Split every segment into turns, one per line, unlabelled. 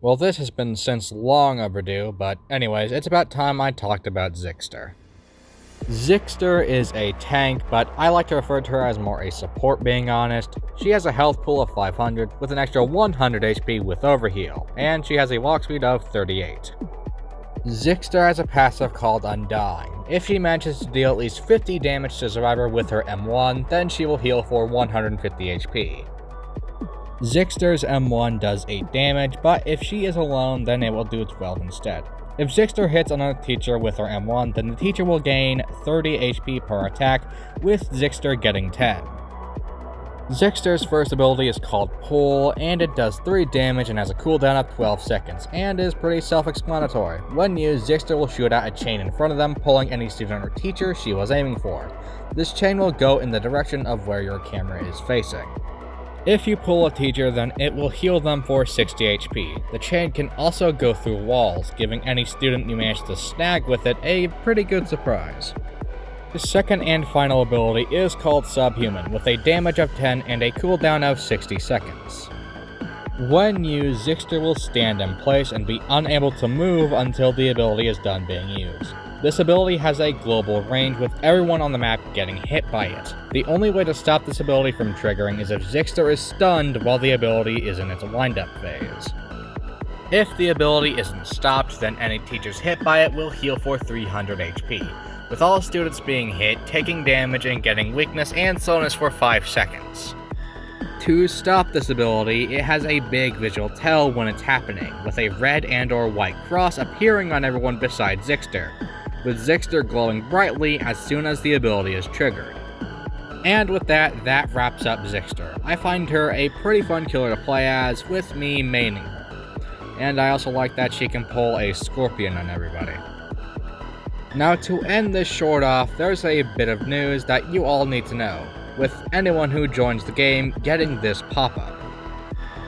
Well, this has been since long overdue, but anyways, it's about time I talked about Xister. Xister is a tank, but I like to refer to her as more a support being honest. She has a health pool of 500 with an extra 100 HP with overheal, and she has a walk speed of 38. Xister has a passive called Undying. If she manages to deal at least 50 damage to a survivor with her M1, then she will heal for 150 HP. Xister's M1 does 8 damage, but if she is alone, then it will do 12 instead. If Xister hits another teacher with her M1, then the teacher will gain 30 HP per attack, with Xister getting 10. Xister's first ability is called Pull, and it does 3 damage and has a cooldown of 12 seconds, and is pretty self-explanatory. When used, Xister will shoot out a chain in front of them, pulling any student or teacher she was aiming for. This chain will go in the direction of where your camera is facing. If you pull a teacher, then it will heal them for 60 HP. The chain can also go through walls, giving any student you manage to snag with it a pretty good surprise. The second and final ability is called Subhuman, with a damage of 10 and a cooldown of 60 seconds. When used, Xister will stand in place and be unable to move until the ability is done being used. This ability has a global range, with everyone on the map getting hit by it. The only way to stop this ability from triggering is if Xister is stunned while the ability is in its wind-up phase. If the ability isn't stopped, then any teachers hit by it will heal for 300 HP, with all students being hit, taking damage, and getting weakness and slowness for 5 seconds. To stop this ability, it has a big visual tell when it's happening, with a red and/or white cross appearing on everyone besides Xister, with Xister glowing brightly as soon as the ability is triggered. And with that wraps up Xister. I find her a pretty fun killer to play as, with me maining her. And I also like that she can pull a scorpion on everybody. Now to end this short off, there's a bit of news that you all need to know, with anyone who joins the game getting this pop-up.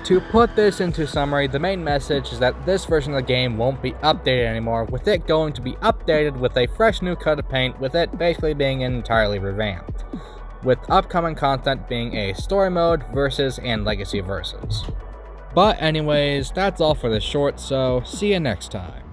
To put this into summary, the main message is that this version of the game won't be updated anymore, with it going to be updated with a fresh new coat of paint, with it basically being entirely revamped, with upcoming content being a story mode, versus, and legacy versus. But anyways, that's all for this short, so see you next time.